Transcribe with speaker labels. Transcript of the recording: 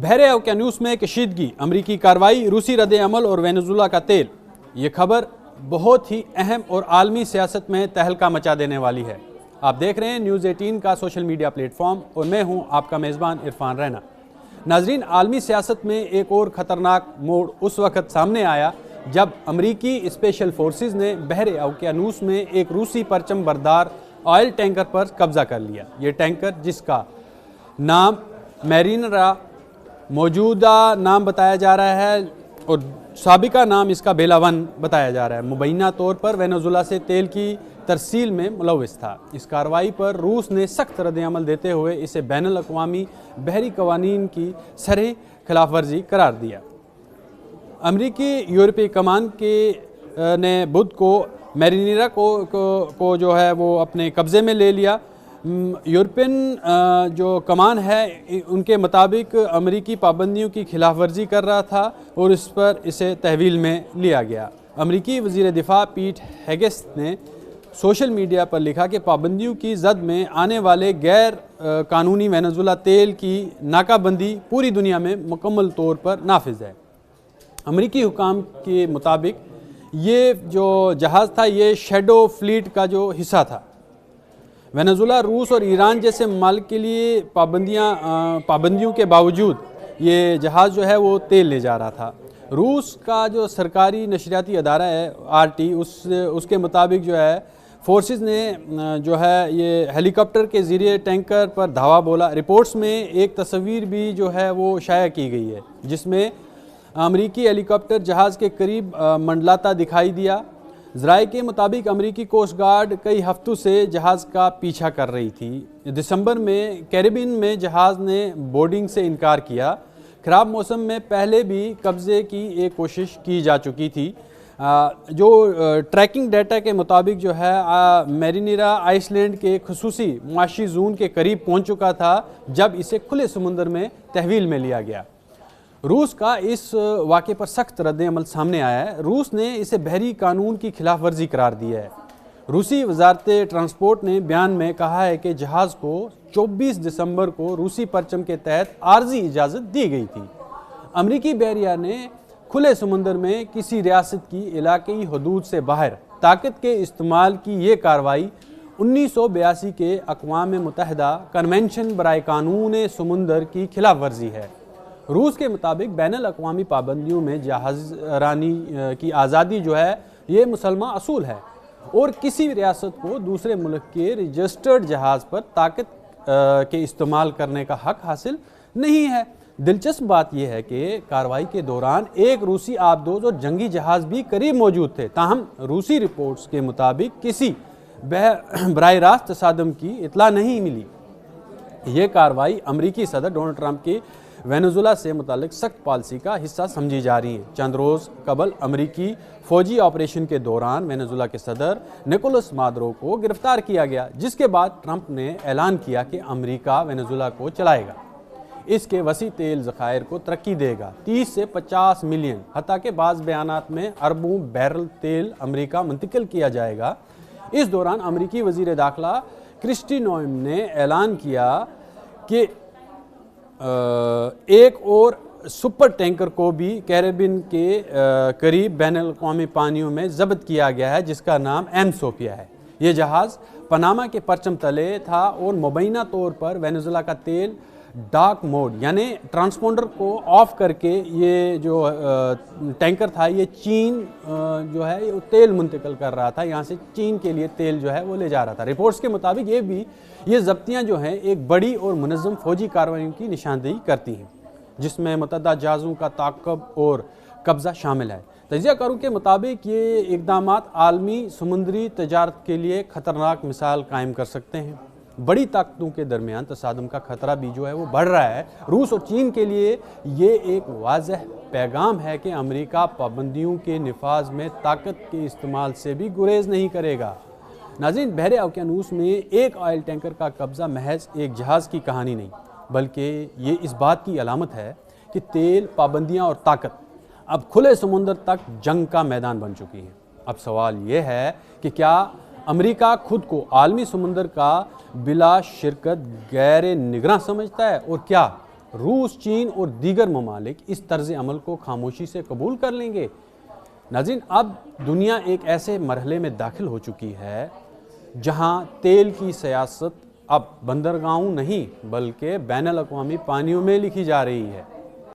Speaker 1: بحر اوقیانوس میں کشیدگی، امریکی کارروائی، روسی رد عمل اور وینزویلا کا تیل۔ یہ خبر بہت ہی اہم اور عالمی سیاست میں تہلکہ مچا دینے والی ہے۔ آپ دیکھ رہے ہیں نیوز 18 کا سوشل میڈیا پلیٹ فارم اور میں ہوں آپ کا میزبان عرفان رینا۔ ناظرین، عالمی سیاست میں ایک اور خطرناک موڑ اس وقت سامنے آیا جب امریکی اسپیشل فورسز نے بحر اوقیانوس میں ایک روسی پرچم بردار آئل ٹینکر پر قبضہ کر لیا۔ یہ ٹینکر، جس کا نام میرینرا موجودہ نام بتایا جا رہا ہے اور سابقہ نام اس کا بیلا ون بتایا جا رہا ہے، مبینہ طور پر وینزویلا سے تیل کی ترسیل میں ملوث تھا۔ اس کارروائی پر روس نے سخت رد عمل دیتے ہوئے اسے بین الاقوامی بحری قوانین کی سرح خلاف ورزی قرار دیا۔ امریکی یورپی کمان نے بدھ کو میرینرا کو جو ہے وہ اپنے قبضے میں لے لیا۔ یورپین جو کمان ہے ان کے مطابق امریکی پابندیوں کی خلاف ورزی کر رہا تھا اور اس پر اسے تحویل میں لیا گیا۔ امریکی وزیر دفاع پیٹ ہیگسٹ نے سوشل میڈیا پر لکھا کہ پابندیوں کی زد میں آنے والے غیر قانونی وینزویلا تیل کی ناکہ بندی پوری دنیا میں مکمل طور پر نافذ ہے۔ امریکی حکام کے مطابق یہ جو جہاز تھا یہ شیڈو فلیٹ کا جو حصہ تھا۔ وینزویلا، روس اور ایران جیسے ممالک کے لیے پابندیوں کے باوجود یہ جہاز جو ہے وہ تیل لے جا رہا تھا۔ روس کا جو سرکاری نشریاتی ادارہ ہے RT، اس کے مطابق جو ہے فورسز نے جو ہے یہ ہیلی کاپٹر کے ذریعے ٹینکر پر دھاوا بولا۔ رپورٹس میں ایک تصویر بھی جو ہے وہ شائع کی گئی ہے جس میں امریکی ہیلی کاپٹر جہاز کے قریب منڈلاتا دکھائی دیا۔ ذرائع کے مطابق امریکی کوسٹ گارڈ کئی ہفتوں سے جہاز کا پیچھا کر رہی تھی۔ دسمبر میں کیریبین میں جہاز نے بورڈنگ سے انکار کیا۔ خراب موسم میں پہلے بھی قبضے کی ایک کوشش کی جا چکی تھی۔ جو ٹریکنگ ڈیٹا کے مطابق جو ہے میرینرا آئس لینڈ کے خصوصی معاشی زون کے قریب پہنچ چکا تھا جب اسے کھلے سمندر میں تحویل میں لیا گیا۔ روس کا اس واقعے پر سخت رد عمل سامنے آیا ہے۔ روس نے اسے بحری قانون کی خلاف ورزی قرار دیا ہے۔ روسی وزارت ٹرانسپورٹ نے بیان میں کہا ہے کہ جہاز کو 24 دسمبر کو روسی پرچم کے تحت عارضی اجازت دی گئی تھی۔ امریکی بحریہ نے کھلے سمندر میں کسی ریاست کی علاقائی حدود سے باہر طاقت کے استعمال کی یہ کارروائی 1982 کے اقوام متحدہ کنونشن برائے قانون سمندر کی خلاف ورزی ہے۔ روس کے مطابق بین الاقوامی پابندیوں میں جہاز رانی کی آزادی جو ہے یہ مسلمہ اصول ہے اور کسی ریاست کو دوسرے ملک کے رجسٹرڈ جہاز پر طاقت کے استعمال کرنے کا حق حاصل نہیں ہے۔ دلچسپ بات یہ ہے کہ کارروائی کے دوران ایک روسی آبدوز اور جنگی جہاز بھی قریب موجود تھے، تاہم روسی رپورٹس کے مطابق کسی براہ راست تصادم کی اطلاع نہیں ملی۔ یہ کارروائی امریکی صدر ڈونلڈ ٹرمپ کی وینزویلا سے متعلق سخت پالیسی کا حصہ سمجھی جا رہی ہے۔ چند روز قبل امریکی فوجی آپریشن کے دوران وینزویلا کے صدر نکولس مادورو کو گرفتار کیا گیا، جس کے بعد ٹرمپ نے اعلان کیا کہ امریکہ وینزویلا کو چلائے گا، اس کے وسیع تیل ذخائر کو ترقی دے گا۔ 30 سے 50 ملین، حتیٰ کہ بعض بیانات میں اربوں بیرل تیل امریکہ منتقل کیا جائے گا۔ اس دوران امریکی وزیر داخلہ کرسٹی نوئم نے اعلان کیا کہ ایک اور سپر ٹینکر کو بھی کیریبین کے قریب بین الاقوامی پانیوں میں ضبط کیا گیا ہے جس کا نام ایم سوفیا ہے۔ یہ جہاز پاناما کے پرچم تلے تھا اور مبینہ طور پر وینزویلا کا تیل ڈارک موڈ یعنی ٹرانسپونڈر کو آف کر کے یہ جو ٹینکر تھا یہ چین جو ہے یہ تیل منتقل کر رہا تھا، یہاں سے چین کے لیے تیل جو ہے وہ لے جا رہا تھا۔ رپورٹس کے مطابق یہ ضبطیاں جو ہیں ایک بڑی اور منظم فوجی کارروائیوں کی نشاندہی کرتی ہیں جس میں متعدد جہازوں کا تعاقب اور قبضہ شامل ہے۔ تجزیہ کاروں کے مطابق یہ اقدامات عالمی سمندری تجارت کے لیے خطرناک مثال قائم کر سکتے ہیں۔ بڑی طاقتوں کے درمیان تصادم کا خطرہ بھی جو ہے وہ بڑھ رہا ہے۔ روس اور چین کے لیے یہ ایک واضح پیغام ہے کہ امریکہ پابندیوں کے نفاذ میں طاقت کے استعمال سے بھی گریز نہیں کرے گا۔ ناظرین، بحر اوقیانوس میں ایک آئل ٹینکر کا قبضہ محض ایک جہاز کی کہانی نہیں بلکہ یہ اس بات کی علامت ہے کہ تیل، پابندیاں اور طاقت اب کھلے سمندر تک جنگ کا میدان بن چکی ہیں۔ اب سوال یہ ہے کہ کیا امریکہ خود کو عالمی سمندر کا بلا شرکت غیر نگراں سمجھتا ہے اور کیا روس، چین اور دیگر ممالک اس طرز عمل کو خاموشی سے قبول کر لیں گے؟ ناظرین، اب دنیا ایک ایسے مرحلے میں داخل ہو چکی ہے جہاں تیل کی سیاست اب بندرگاہوں نہیں بلکہ بین الاقوامی پانیوں میں لکھی جا رہی ہے۔